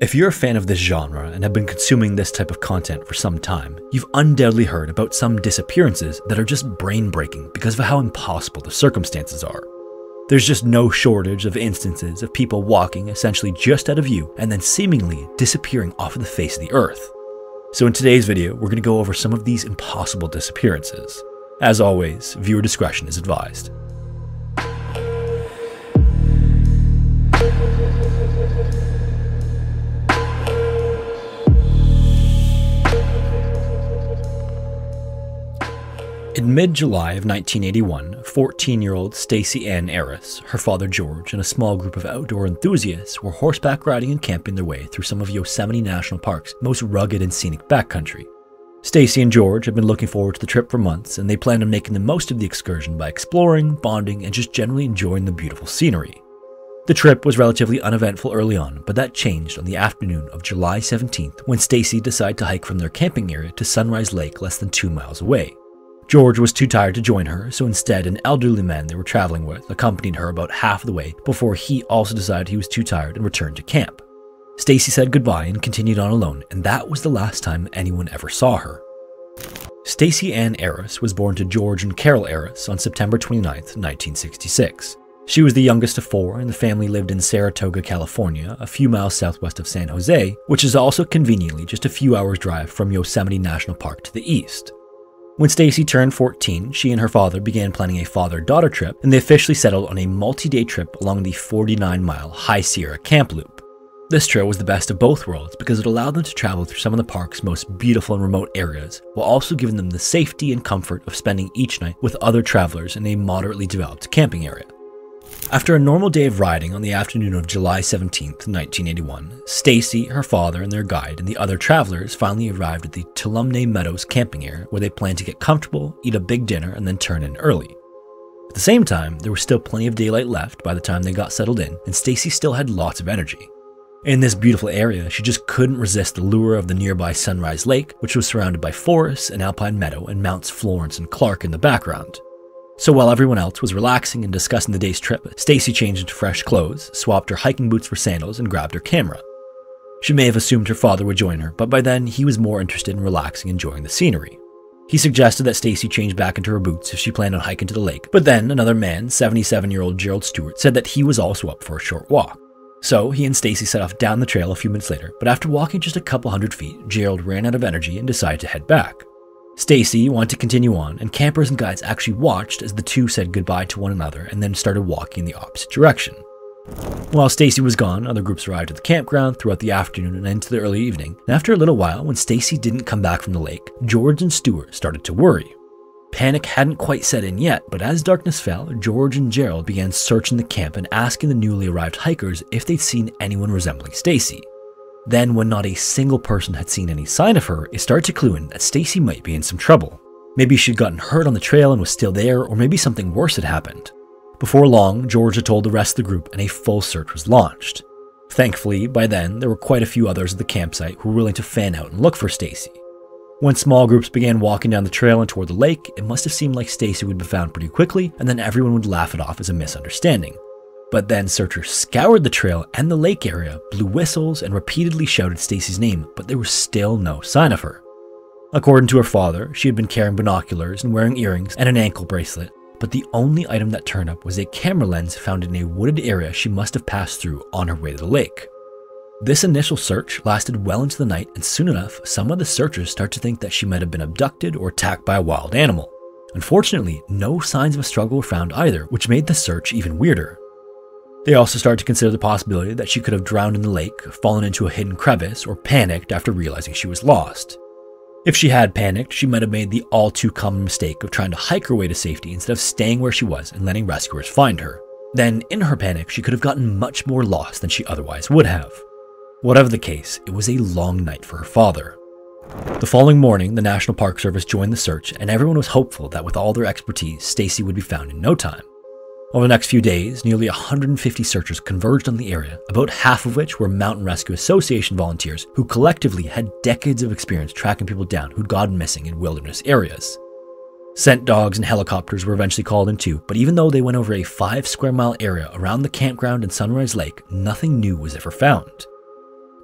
If you're a fan of this genre and have been consuming this type of content for some time, you've undoubtedly heard about some disappearances that are just brain-breaking because of how impossible the circumstances are. There's just no shortage of instances of people walking essentially just out of view and then seemingly disappearing off of the face of the earth. So in today's video, we're going to go over some of these impossible disappearances. As always, viewer discretion is advised. In mid-July of 1981, 14-year-old Stacey Ann Arras, her father George, and a small group of outdoor enthusiasts were horseback riding and camping their way through some of Yosemite National Park's most rugged and scenic backcountry. Stacey and George had been looking forward to the trip for months, and they planned on making the most of the excursion by exploring, bonding, and just generally enjoying the beautiful scenery. The trip was relatively uneventful early on, but that changed on the afternoon of July 17th when Stacey decided to hike from their camping area to Sunrise Lake less than 2 miles away. George was too tired to join her, so instead an elderly man they were traveling with accompanied her about half the way before he also decided he was too tired and returned to camp. Stacey said goodbye and continued on alone, and that was the last time anyone ever saw her. Stacey Ann Arras was born to George and Carol Arras on September 29, 1966. She was the youngest of 4, and the family lived in Saratoga, California, a few miles southwest of San Jose, which is also conveniently just a few hours' drive from Yosemite National Park to the east. When Stacey turned 14, she and her father began planning a father-daughter trip, and they officially settled on a multi-day trip along the 49-mile High Sierra Camp Loop. This trail was the best of both worlds because it allowed them to travel through some of the park's most beautiful and remote areas, while also giving them the safety and comfort of spending each night with other travelers in a moderately developed camping area. After a normal day of riding on the afternoon of July 17, 1981, Stacey, her father, and their guide and the other travelers finally arrived at the Tuolumne Meadows camping area where they planned to get comfortable, eat a big dinner, and then turn in early. At the same time, there was still plenty of daylight left by the time they got settled in, and Stacey still had lots of energy. In this beautiful area, she just couldn't resist the lure of the nearby Sunrise Lake, which was surrounded by forests, an alpine meadow, and Mounts Florence and Clark in the background. So while everyone else was relaxing and discussing the day's trip, Stacey changed into fresh clothes, swapped her hiking boots for sandals, and grabbed her camera. She may have assumed her father would join her, but by then he was more interested in relaxing and enjoying the scenery. He suggested that Stacey change back into her boots if she planned on hiking to the lake, but then another man, 77-year-old Gerald Stewart, said that he was also up for a short walk. So he and Stacey set off down the trail a few minutes later, but after walking just a couple hundred feet, Gerald ran out of energy and decided to head back. Stacey wanted to continue on, and campers and guides actually watched as the two said goodbye to one another and then started walking in the opposite direction. While Stacey was gone, other groups arrived at the campground throughout the afternoon and into the early evening, and after a little while, when Stacey didn't come back from the lake, George and Stewart started to worry. Panic hadn't quite set in yet, but as darkness fell, George and Gerald began searching the camp and asking the newly arrived hikers if they'd seen anyone resembling Stacey. Then, when not a single person had seen any sign of her, it started to clue in that Stacey might be in some trouble. Maybe she'd gotten hurt on the trail and was still there, or maybe something worse had happened. Before long, George had told the rest of the group and a full search was launched. Thankfully, by then, there were quite a few others at the campsite who were willing to fan out and look for Stacey. When small groups began walking down the trail and toward the lake, it must have seemed like Stacey would be found pretty quickly, and then everyone would laugh it off as a misunderstanding. But then searchers scoured the trail and the lake area, blew whistles, and repeatedly shouted Stacey's name, but there was still no sign of her. According to her father, she had been carrying binoculars and wearing earrings and an ankle bracelet, but the only item that turned up was a camera lens found in a wooded area she must have passed through on her way to the lake. This initial search lasted well into the night, and soon enough, some of the searchers started to think that she might have been abducted or attacked by a wild animal. Unfortunately, no signs of a struggle were found either, which made the search even weirder. They also started to consider the possibility that she could have drowned in the lake, fallen into a hidden crevice, or panicked after realizing she was lost. If she had panicked, she might have made the all-too-common mistake of trying to hike her way to safety instead of staying where she was and letting rescuers find her. Then, in her panic, she could have gotten much more lost than she otherwise would have. Whatever the case, it was a long night for her father. The following morning, the National Park Service joined the search, and everyone was hopeful that with all their expertise, Stacey would be found in no time. Over the next few days, nearly 150 searchers converged on the area, about half of which were Mountain Rescue Association volunteers who collectively had decades of experience tracking people down who'd gone missing in wilderness areas. Scent dogs and helicopters were eventually called in too, but even though they went over a 5 square mile area around the campground and Sunrise Lake, nothing new was ever found.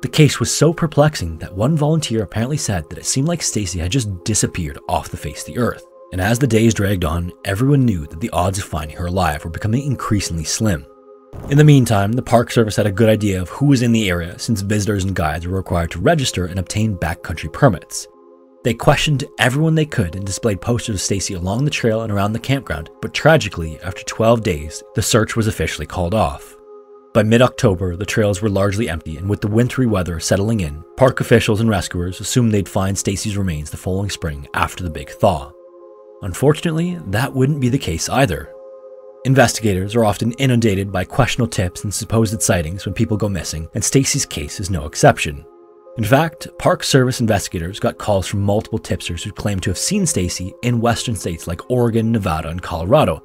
The case was so perplexing that one volunteer apparently said that it seemed like Stacy had just disappeared off the face of the earth. And as the days dragged on, everyone knew that the odds of finding her alive were becoming increasingly slim. In the meantime, the Park Service had a good idea of who was in the area since visitors and guides were required to register and obtain backcountry permits. They questioned everyone they could and displayed posters of Stacy along the trail and around the campground, but tragically, after 12 days, the search was officially called off. By mid-October, the trails were largely empty, and with the wintry weather settling in, park officials and rescuers assumed they'd find Stacy's remains the following spring after the big thaw. Unfortunately, that wouldn't be the case either. Investigators are often inundated by questionable tips and supposed sightings when people go missing, and Stacy's case is no exception. In fact, Park Service investigators got calls from multiple tipsters who claimed to have seen Stacy in western states like Oregon, Nevada, and Colorado.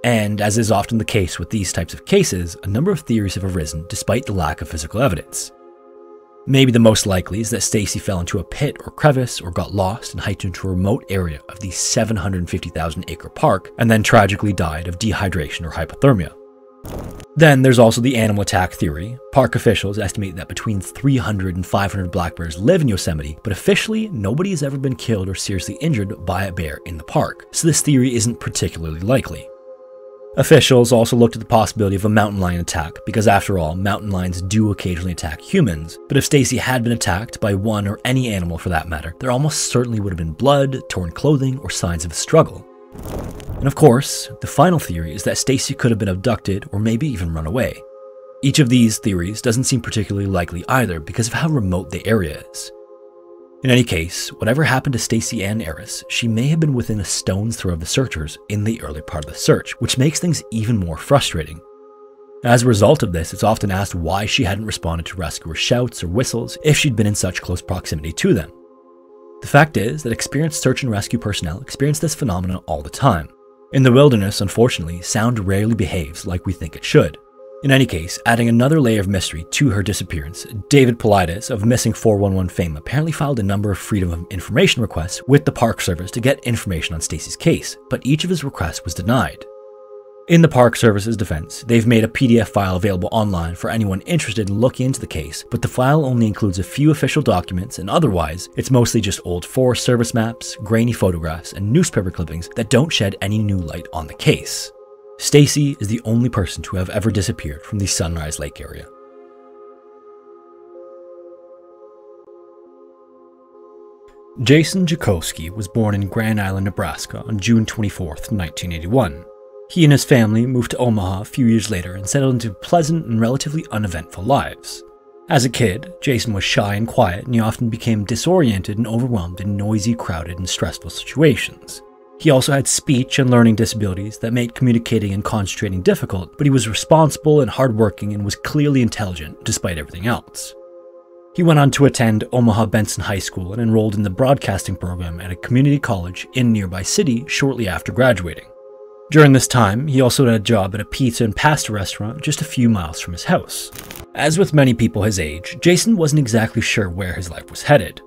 And as is often the case with these types of cases, a number of theories have arisen despite the lack of physical evidence. Maybe the most likely is that Stacy fell into a pit or crevice or got lost and hiked into a remote area of the 750,000-acre park and then tragically died of dehydration or hypothermia. Then there's also the animal attack theory. Park officials estimate that between 300 and 500 black bears live in Yosemite, but officially nobody has ever been killed or seriously injured by a bear in the park, so this theory isn't particularly likely. Officials also looked at the possibility of a mountain lion attack, because after all, mountain lions do occasionally attack humans, but if Stacy had been attacked by one or any animal for that matter, there almost certainly would have been blood, torn clothing, or signs of a struggle. And of course, the final theory is that Stacy could have been abducted or maybe even run away. Each of these theories doesn't seem particularly likely either because of how remote the area is. In any case, whatever happened to Stacy Ann Arras, she may have been within a stone's throw of the searchers in the early part of the search, which makes things even more frustrating. As a result of this, it's often asked why she hadn't responded to rescuers' shouts or whistles if she'd been in such close proximity to them. The fact is that experienced search and rescue personnel experience this phenomenon all the time. In the wilderness, unfortunately, sound rarely behaves like we think it should. In any case, adding another layer of mystery to her disappearance, David Paulides of Missing 411 fame apparently filed a number of Freedom of Information requests with the Park Service to get information on Stacy's case, but each of his requests was denied. In the Park Service's defense, they've made a PDF file available online for anyone interested in looking into the case, but the file only includes a few official documents, and otherwise, it's mostly just old Forest Service maps, grainy photographs, and newspaper clippings that don't shed any new light on the case. Stacy is the only person to have ever disappeared from the Sunrise Lake area. Jason Jackowski was born in Grand Island, Nebraska on June 24, 1981. He and his family moved to Omaha a few years later and settled into pleasant and relatively uneventful lives. As a kid, Jason was shy and quiet, and he often became disoriented and overwhelmed in noisy, crowded, and stressful situations. He also had speech and learning disabilities that made communicating and concentrating difficult, but he was responsible and hardworking and was clearly intelligent despite everything else. He went on to attend Omaha Benson High School and enrolled in the broadcasting program at a community college in a nearby city shortly after graduating. During this time, he also had a job at a pizza and pasta restaurant just a few miles from his house. As with many people his age, Jason wasn't exactly sure where his life was headed.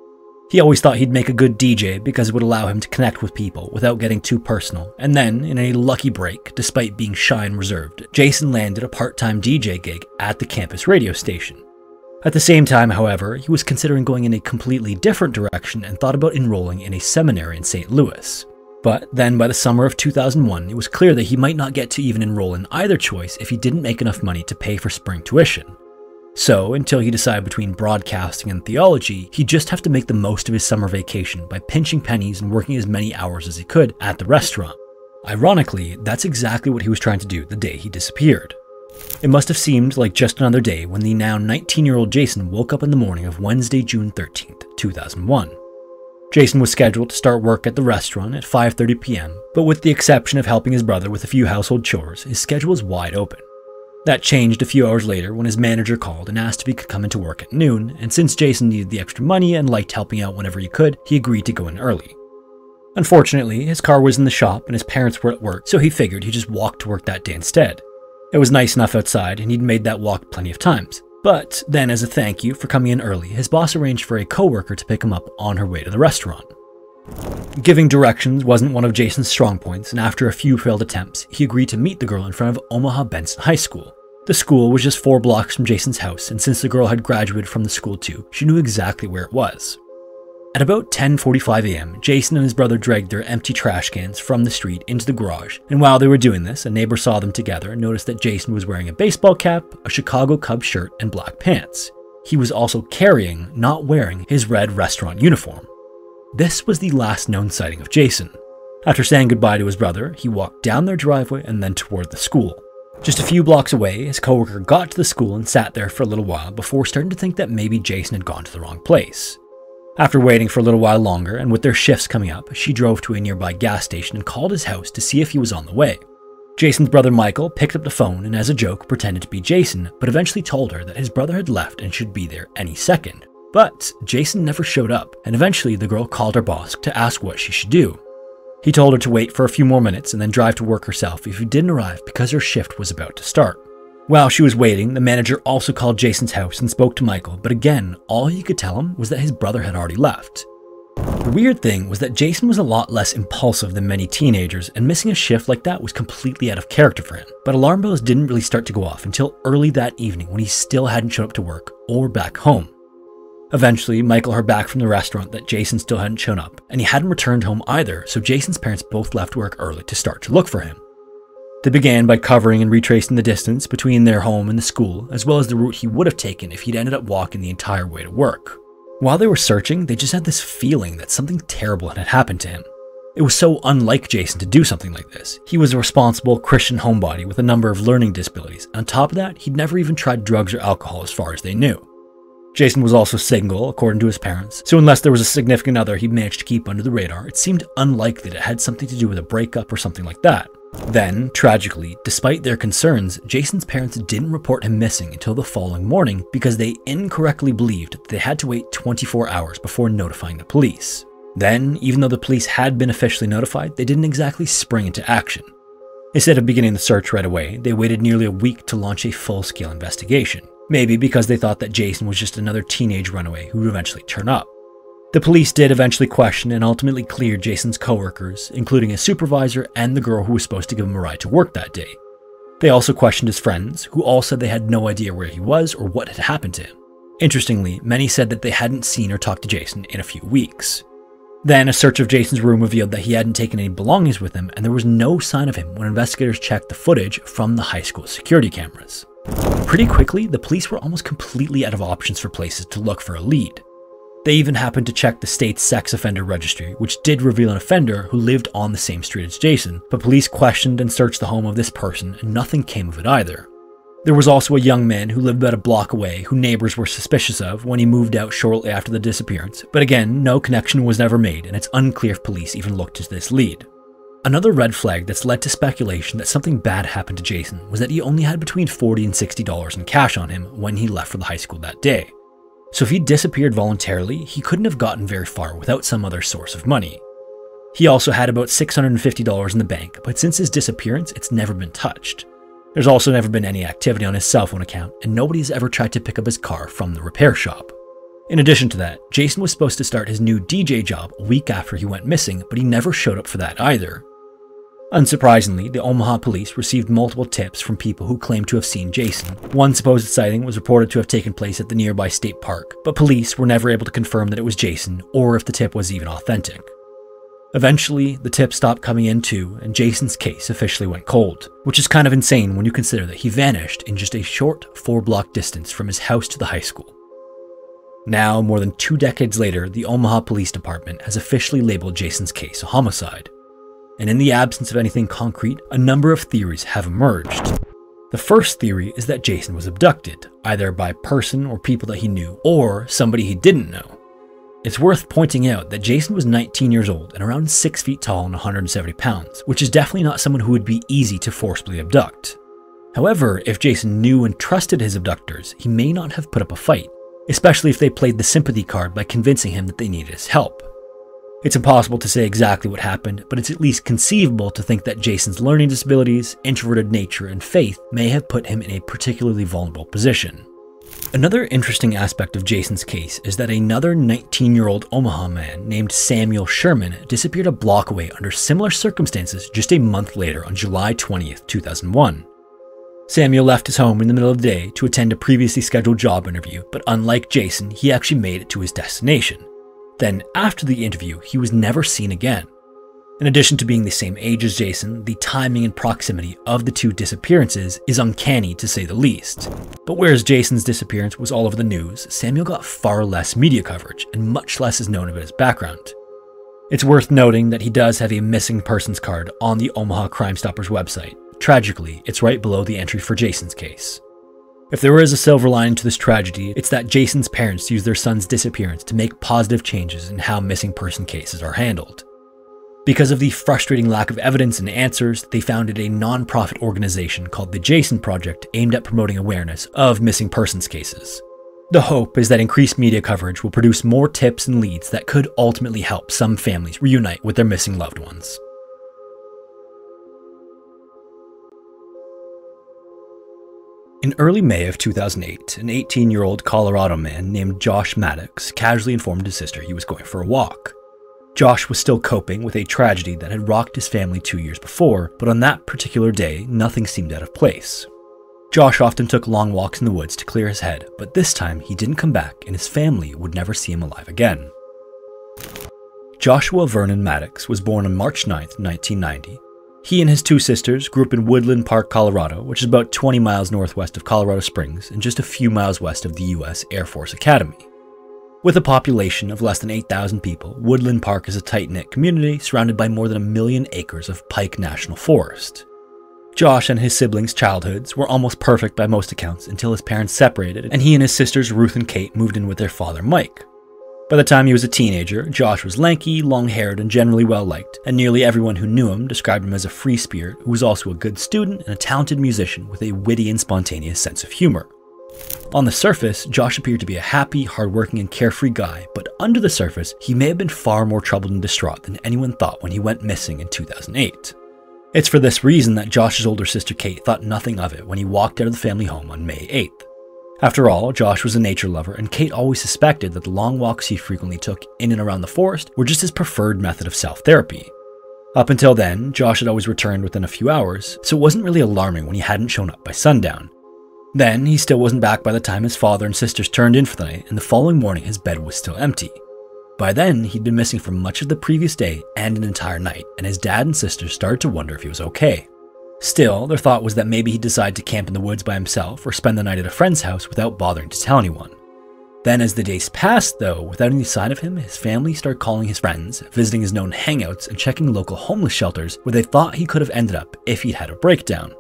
He always thought he'd make a good DJ because it would allow him to connect with people without getting too personal, and then, in a lucky break, despite being shy and reserved, Jason landed a part-time DJ gig at the campus radio station. At the same time, however, he was considering going in a completely different direction and thought about enrolling in a seminary in St. Louis. But then by the summer of 2001, it was clear that he might not get to even enroll in either choice if he didn't make enough money to pay for spring tuition. So, until he decided between broadcasting and theology, he'd just have to make the most of his summer vacation by pinching pennies and working as many hours as he could at the restaurant. Ironically, that's exactly what he was trying to do the day he disappeared. It must have seemed like just another day when the now 19-year-old Jason woke up in the morning of Wednesday, June 13th, 2001. Jason was scheduled to start work at the restaurant at 5:30 p.m., but with the exception of helping his brother with a few household chores, his schedule was wide open. That changed a few hours later when his manager called and asked if he could come into work at noon, and since Jason needed the extra money and liked helping out whenever he could, he agreed to go in early. Unfortunately, his car was in the shop and his parents were at work, so he figured he'd just walk to work that day instead. It was nice enough outside, and he'd made that walk plenty of times. But then, as a thank you for coming in early, his boss arranged for a coworker to pick him up on her way to the restaurant. Giving directions wasn't one of Jason's strong points, and after a few failed attempts, he agreed to meet the girl in front of Omaha Benson High School. The school was just 4 blocks from Jason's house, and since the girl had graduated from the school too, she knew exactly where it was. At about 10:45 a.m., Jason and his brother dragged their empty trash cans from the street into the garage, and while they were doing this, a neighbor saw them together and noticed that Jason was wearing a baseball cap, a Chicago Cubs shirt, and black pants. He was also carrying, not wearing, his red restaurant uniform. This was the last known sighting of Jason. After saying goodbye to his brother, he walked down their driveway and then toward the school. Just a few blocks away, his coworker got to the school and sat there for a little while before starting to think that maybe Jason had gone to the wrong place. After waiting for a little while longer, and with their shifts coming up, she drove to a nearby gas station and called his house to see if he was on the way. Jason's brother Michael picked up the phone and as a joke pretended to be Jason, but eventually told her that his brother had left and should be there any second. But Jason never showed up, and eventually the girl called her boss to ask what she should do. He told her to wait for a few more minutes and then drive to work herself if he didn't arrive because her shift was about to start. While she was waiting, the manager also called Jason's house and spoke to Michael, but again, all he could tell him was that his brother had already left. The weird thing was that Jason was a lot less impulsive than many teenagers, and missing a shift like that was completely out of character for him. But alarm bells didn't really start to go off until early that evening when he still hadn't shown up to work or back home. Eventually, Michael heard back from the restaurant that Jason still hadn't shown up, and he hadn't returned home either, so Jason's parents both left work early to start to look for him. They began by covering and retracing the distance between their home and the school, as well as the route he would have taken if he'd ended up walking the entire way to work. While they were searching, they just had this feeling that something terrible had happened to him. It was so unlike Jason to do something like this. He was a responsible Christian homebody with a number of learning disabilities, and on top of that, he'd never even tried drugs or alcohol as far as they knew. Jason was also single, according to his parents, so unless there was a significant other he'd managed to keep under the radar, it seemed unlikely that it had something to do with a breakup or something like that. Then, tragically, despite their concerns, Jason's parents didn't report him missing until the following morning because they incorrectly believed that they had to wait 24 hours before notifying the police. Then, even though the police had been officially notified, they didn't exactly spring into action. Instead of beginning the search right away, they waited nearly a week to launch a full-scale investigation. Maybe because they thought that Jason was just another teenage runaway who would eventually turn up. The police did eventually question and ultimately cleared Jason's coworkers, including his supervisor and the girl who was supposed to give him a ride to work that day. They also questioned his friends, who all said they had no idea where he was or what had happened to him. Interestingly, many said that they hadn't seen or talked to Jason in a few weeks. Then a search of Jason's room revealed that he hadn't taken any belongings with him, and there was no sign of him when investigators checked the footage from the high school security cameras. Pretty quickly, the police were almost completely out of options for places to look for a lead. They even happened to check the state's sex offender registry, which did reveal an offender who lived on the same street as Jason, but police questioned and searched the home of this person and nothing came of it either. There was also a young man who lived about a block away who neighbors were suspicious of when he moved out shortly after the disappearance, but again, no connection was ever made and it's unclear if police even looked into this lead. Another red flag that's led to speculation that something bad happened to Jason was that he only had between $40 and $60 in cash on him when he left for the high school that day. So if he disappeared voluntarily, he couldn't have gotten very far without some other source of money. He also had about $650 in the bank, but since his disappearance, it's never been touched. There's also never been any activity on his cell phone account, and nobody's ever tried to pick up his car from the repair shop. In addition to that, Jason was supposed to start his new DJ job a week after he went missing, but he never showed up for that either. Unsurprisingly, the Omaha police received multiple tips from people who claimed to have seen Jason. One supposed sighting was reported to have taken place at the nearby state park, but police were never able to confirm that it was Jason or if the tip was even authentic. Eventually, the tips stopped coming in too, and Jason's case officially went cold, which is kind of insane when you consider that he vanished in just a short 4-block distance from his house to the high school. Now, more than 2 decades later, the Omaha Police Department has officially labeled Jason's case a homicide. And in the absence of anything concrete, a number of theories have emerged. The first theory is that Jason was abducted, either by a person or people that he knew, or somebody he didn't know. It's worth pointing out that Jason was 19 years old and around 6 feet tall and 170 pounds, which is definitely not someone who would be easy to forcibly abduct. However, if Jason knew and trusted his abductors, he may not have put up a fight, especially if they played the sympathy card by convincing him that they needed his help. It's impossible to say exactly what happened, but it's at least conceivable to think that Jason's learning disabilities, introverted nature, and faith may have put him in a particularly vulnerable position. Another interesting aspect of Jason's case is that another 19-year-old Omaha man named Samuel Sherman disappeared a block away under similar circumstances just a month later on July 20th, 2001. Samuel left his home in the middle of the day to attend a previously scheduled job interview, but unlike Jason, he actually made it to his destination. Then, after the interview, he was never seen again. In addition to being the same age as Jason, the timing and proximity of the two disappearances is uncanny to say the least. But whereas Jason's disappearance was all over the news, Samuel got far less media coverage, and much less is known about his background. It's worth noting that he does have a missing persons card on the Omaha Crime Stoppers website. Tragically, it's right below the entry for Jason's case. If there is a silver lining to this tragedy, it's that Jason's parents used their son's disappearance to make positive changes in how missing person cases are handled. Because of the frustrating lack of evidence and answers, they founded a non-profit organization called the Jason Project aimed at promoting awareness of missing persons cases. The hope is that increased media coverage will produce more tips and leads that could ultimately help some families reunite with their missing loved ones. In early May of 2008, an 18-year-old Colorado man named Josh Maddox casually informed his sister he was going for a walk. Josh was still coping with a tragedy that had rocked his family 2 years before, but on that particular day, nothing seemed out of place. Josh often took long walks in the woods to clear his head, but this time he didn't come back and his family would never see him alive again. Joshua Vernon Maddox was born on March 9, 1990. He and his two sisters grew up in Woodland Park, Colorado, which is about 20 miles northwest of Colorado Springs and just a few miles west of the U.S. Air Force Academy. With a population of less than 8,000 people, Woodland Park is a tight-knit community surrounded by more than 1 million acres of Pike National Forest. Josh and his siblings' childhoods were almost perfect by most accounts until his parents separated and he and his sisters Ruth and Kate moved in with their father Mike. By the time he was a teenager, Josh was lanky, long-haired, and generally well-liked, and nearly everyone who knew him described him as a free spirit who was also a good student and a talented musician with a witty and spontaneous sense of humor. On the surface, Josh appeared to be a happy, hardworking, and carefree guy, but under the surface, he may have been far more troubled and distraught than anyone thought when he went missing in 2008. It's for this reason that Josh's older sister Kate thought nothing of it when he walked out of the family home on May 8th. After all, Josh was a nature lover, and Kate always suspected that the long walks he frequently took in and around the forest were just his preferred method of self-therapy. Up until then, Josh had always returned within a few hours, so it wasn't really alarming when he hadn't shown up by sundown. Then, he still wasn't back by the time his father and sisters turned in for the night, and the following morning his bed was still empty. By then, he'd been missing for much of the previous day and an entire night, and his dad and sisters started to wonder if he was okay. Still, their thought was that maybe he'd decide to camp in the woods by himself or spend the night at a friend's house without bothering to tell anyone. Then as the days passed though, without any sign of him, his family started calling his friends, visiting his known hangouts, and checking local homeless shelters where they thought he could have ended up if he'd had a breakdown.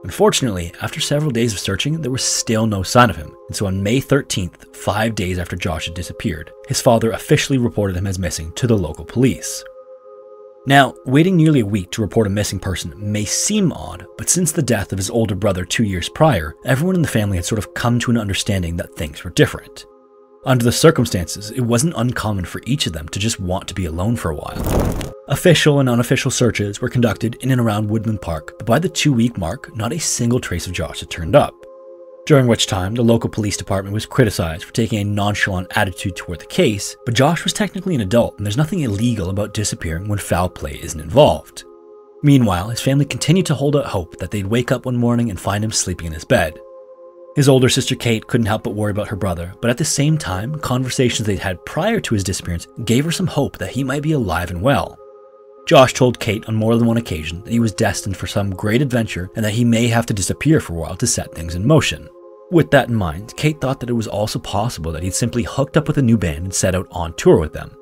Unfortunately, after several days of searching, there was still no sign of him, and so on May 13th, 5 days after Josh had disappeared, his father officially reported him as missing to the local police. Now, waiting nearly a week to report a missing person may seem odd, but since the death of his older brother 2 years prior, everyone in the family had sort of come to an understanding that things were different. Under the circumstances, it wasn't uncommon for each of them to just want to be alone for a while. Official and unofficial searches were conducted in and around Woodland Park, but by the 2-week mark, not a single trace of Josh had turned up. During which time, the local police department was criticized for taking a nonchalant attitude toward the case, but Josh was technically an adult and there's nothing illegal about disappearing when foul play isn't involved. Meanwhile, his family continued to hold out hope that they'd wake up one morning and find him sleeping in his bed. His older sister Kate couldn't help but worry about her brother, but at the same time, conversations they'd had prior to his disappearance gave her some hope that he might be alive and well. Josh told Kate on more than one occasion that he was destined for some great adventure and that he may have to disappear for a while to set things in motion. With that in mind, Kate thought that it was also possible that he'd simply hooked up with a new band and set out on tour with them.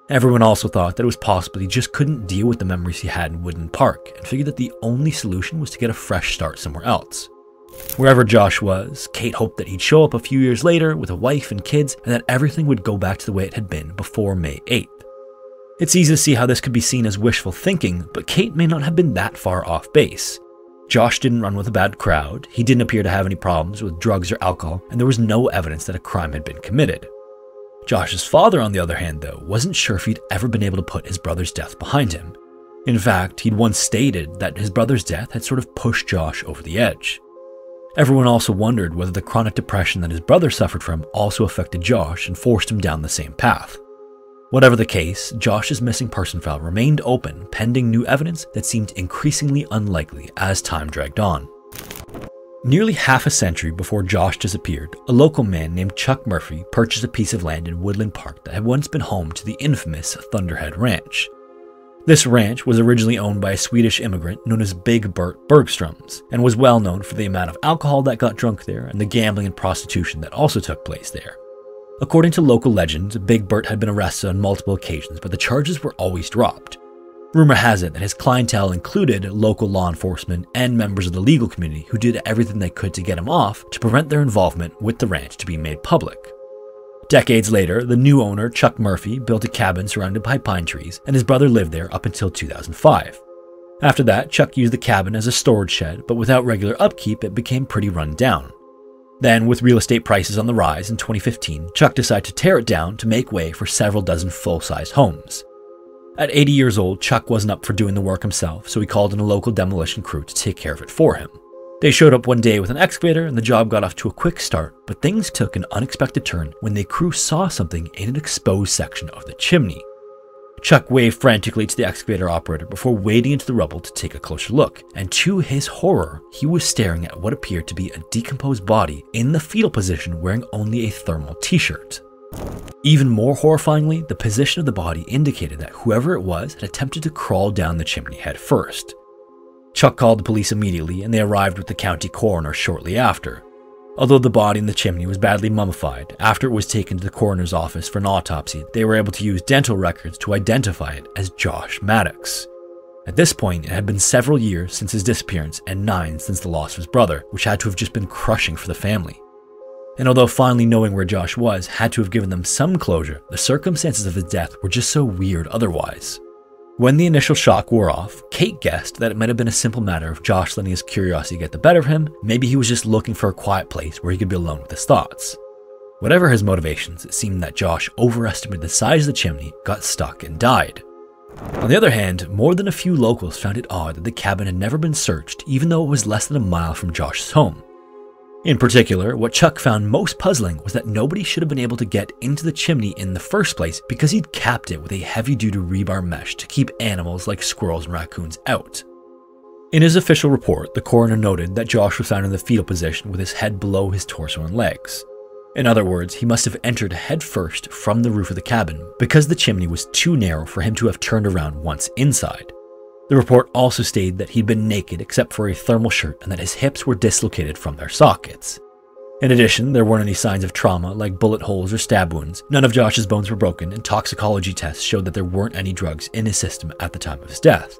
Everyone also thought that it was possible he just couldn't deal with the memories he had in Woodland Park and figured that the only solution was to get a fresh start somewhere else. Wherever Josh was, Kate hoped that he'd show up a few years later with a wife and kids and that everything would go back to the way it had been before May 8th. It's easy to see how this could be seen as wishful thinking, but Kate may not have been that far off base. Josh didn't run with a bad crowd, he didn't appear to have any problems with drugs or alcohol, and there was no evidence that a crime had been committed. Josh's father, on the other hand, though, wasn't sure if he'd ever been able to put his brother's death behind him. In fact, he'd once stated that his brother's death had sort of pushed Josh over the edge. Everyone also wondered whether the chronic depression that his brother suffered from also affected Josh and forced him down the same path. Whatever the case, Josh's missing person file remained open pending new evidence that seemed increasingly unlikely as time dragged on. Nearly half a century before Josh disappeared, a local man named Chuck Murphy purchased a piece of land in Woodland Park that had once been home to the infamous Thunderhead Ranch. This ranch was originally owned by a Swedish immigrant known as Big Bert Bergströms, and was well known for the amount of alcohol that got drunk there and the gambling and prostitution that also took place there. According to local legends, Big Bert had been arrested on multiple occasions, but the charges were always dropped. Rumor has it that his clientele included local law enforcement and members of the legal community who did everything they could to get him off to prevent their involvement with the ranch to be made public. Decades later, the new owner, Chuck Murphy, built a cabin surrounded by pine trees, and his brother lived there up until 2005. After that, Chuck used the cabin as a storage shed, but without regular upkeep, it became pretty run down. Then, with real estate prices on the rise in 2015, Chuck decided to tear it down to make way for several dozen full-sized homes. At 80 years old, Chuck wasn't up for doing the work himself, so he called in a local demolition crew to take care of it for him. They showed up one day with an excavator and the job got off to a quick start, but things took an unexpected turn when the crew saw something in an exposed section of the chimney. Chuck waved frantically to the excavator operator before wading into the rubble to take a closer look, and to his horror, he was staring at what appeared to be a decomposed body in the fetal position wearing only a thermal t-shirt. Even more horrifyingly, the position of the body indicated that whoever it was had attempted to crawl down the chimney head first. Chuck called the police immediately and they arrived with the county coroner shortly after. Although the body in the chimney was badly mummified, after it was taken to the coroner's office for an autopsy, they were able to use dental records to identify it as Josh Maddox. At this point, it had been several years since his disappearance and 9 since the loss of his brother, which had to have just been crushing for the family. And although finally knowing where Josh was had to have given them some closure, the circumstances of his death were just so weird otherwise. When the initial shock wore off, Kate guessed that it might have been a simple matter of Josh letting his curiosity get the better of him. Maybe he was just looking for a quiet place where he could be alone with his thoughts. Whatever his motivations, it seemed that Josh overestimated the size of the chimney, got stuck, and died. On the other hand, more than a few locals found it odd that the cabin had never been searched, even though it was less than a mile from Josh's home. In particular, what Chuck found most puzzling was that nobody should have been able to get into the chimney in the first place because he'd capped it with a heavy-duty rebar mesh to keep animals like squirrels and raccoons out. In his official report, the coroner noted that Josh was found in the fetal position with his head below his torso and legs. In other words, he must have entered head first from the roof of the cabin because the chimney was too narrow for him to have turned around once inside. The report also stated that he'd been naked except for a thermal shirt and that his hips were dislocated from their sockets. In addition, there weren't any signs of trauma like bullet holes or stab wounds, none of Josh's bones were broken, and toxicology tests showed that there weren't any drugs in his system at the time of his death.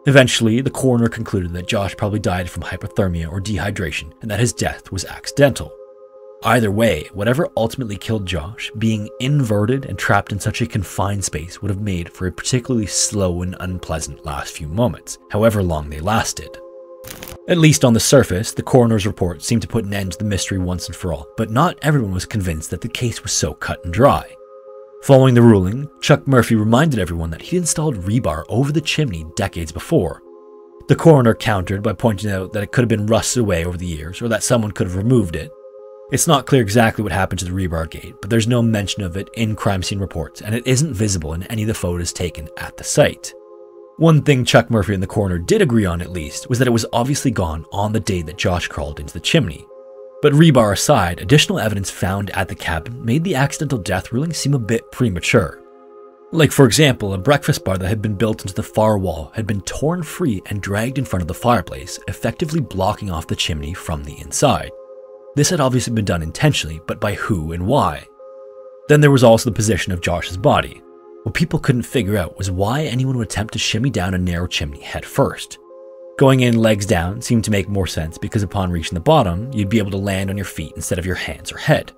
Eventually, the coroner concluded that Josh probably died from hypothermia or dehydration and that his death was accidental. Either way, whatever ultimately killed Josh, being inverted and trapped in such a confined space would have made for a particularly slow and unpleasant last few moments, however long they lasted. At least on the surface, the coroner's report seemed to put an end to the mystery once and for all, but not everyone was convinced that the case was so cut and dry. Following the ruling, Chuck Murphy reminded everyone that he'd installed rebar over the chimney decades before. The coroner countered by pointing out that it could have been rusted away over the years, or that someone could have removed it. It's not clear exactly what happened to the rebar gate, but there's no mention of it in crime scene reports, and it isn't visible in any of the photos taken at the site. One thing Chuck Murphy and the coroner did agree on, at least, was that it was obviously gone on the day that Josh crawled into the chimney. But rebar aside, additional evidence found at the cabin made the accidental death ruling seem a bit premature. Like, for example, a breakfast bar that had been built into the far wall had been torn free and dragged in front of the fireplace, effectively blocking off the chimney from the inside. This had obviously been done intentionally, but by who and why? Then there was also the position of Josh's body. What people couldn't figure out was why anyone would attempt to shimmy down a narrow chimney head first. Going in legs down seemed to make more sense because upon reaching the bottom, you'd be able to land on your feet instead of your hands or head.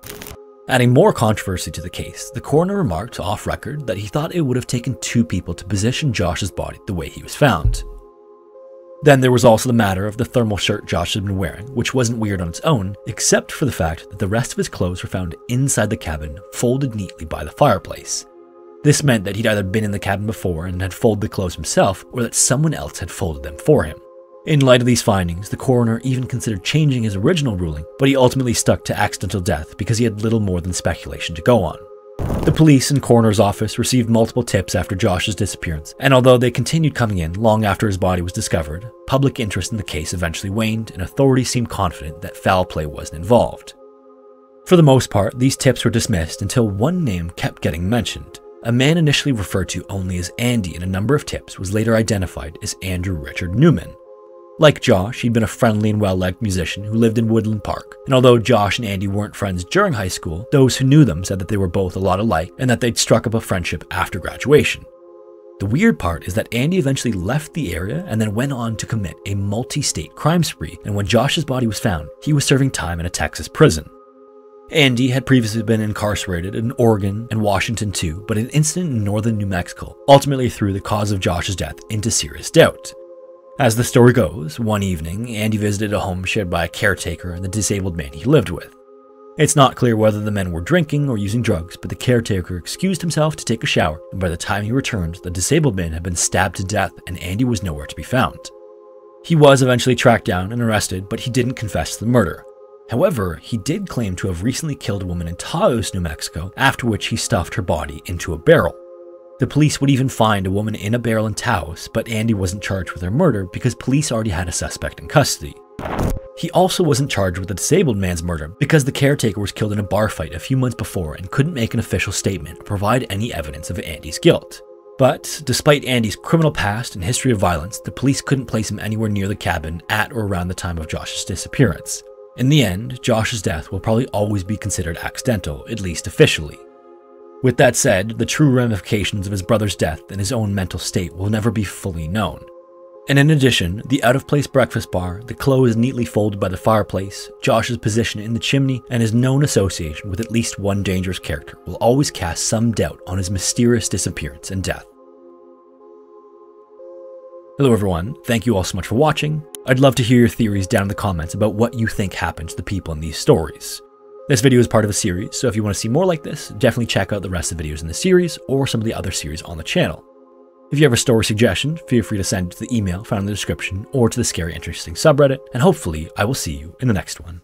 Adding more controversy to the case, the coroner remarked off record that he thought it would have taken 2 people to position Josh's body the way he was found. Then there was also the matter of the thermal shirt Josh had been wearing, which wasn't weird on its own, except for the fact that the rest of his clothes were found inside the cabin, folded neatly by the fireplace. This meant that he'd either been in the cabin before and had folded the clothes himself, or that someone else had folded them for him. In light of these findings, the coroner even considered changing his original ruling, but he ultimately stuck to accidental death because he had little more than speculation to go on. The police and coroner's office received multiple tips after Josh's disappearance, and although they continued coming in long after his body was discovered, public interest in the case eventually waned and authorities seemed confident that foul play wasn't involved. For the most part, these tips were dismissed until one name kept getting mentioned. A man initially referred to only as Andy in a number of tips was later identified as Andrew Richard Newman. Like Josh, he'd been a friendly and well-liked musician who lived in Woodland Park, and although Josh and Andy weren't friends during high school, those who knew them said that they were both a lot alike and that they'd struck up a friendship after graduation. The weird part is that Andy eventually left the area and then went on to commit a multi-state crime spree, and when Josh's body was found, he was serving time in a Texas prison. Andy had previously been incarcerated in Oregon and Washington too, but an incident in northern New Mexico ultimately threw the cause of Josh's death into serious doubt. As the story goes, one evening, Andy visited a home shared by a caretaker and the disabled man he lived with. It's not clear whether the men were drinking or using drugs, but the caretaker excused himself to take a shower, and by the time he returned, the disabled man had been stabbed to death and Andy was nowhere to be found. He was eventually tracked down and arrested, but he didn't confess to the murder. However, he did claim to have recently killed a woman in Taos, New Mexico, after which he stuffed her body into a barrel. The police would even find a woman in a barrel in Taos, but Andy wasn't charged with her murder because police already had a suspect in custody. He also wasn't charged with the disabled man's murder because the caretaker was killed in a bar fight a few months before and couldn't make an official statement or provide any evidence of Andy's guilt. But despite Andy's criminal past and history of violence, the police couldn't place him anywhere near the cabin at or around the time of Josh's disappearance. In the end, Josh's death will probably always be considered accidental, at least officially. With that said, the true ramifications of his brother's death and his own mental state will never be fully known. And in addition, the out-of-place breakfast bar, the clothes neatly folded by the fireplace, Josh's position in the chimney, and his known association with at least one dangerous character will always cast some doubt on his mysterious disappearance and death. Hello everyone, thank you all so much for watching. I'd love to hear your theories down in the comments about what you think happened to the people in these stories. This video is part of a series, so if you want to see more like this, definitely check out the rest of the videos in the series or some of the other series on the channel. If you have a story suggestion, feel free to send it to the email found in the description or to the Scary Interesting subreddit, and hopefully I will see you in the next one.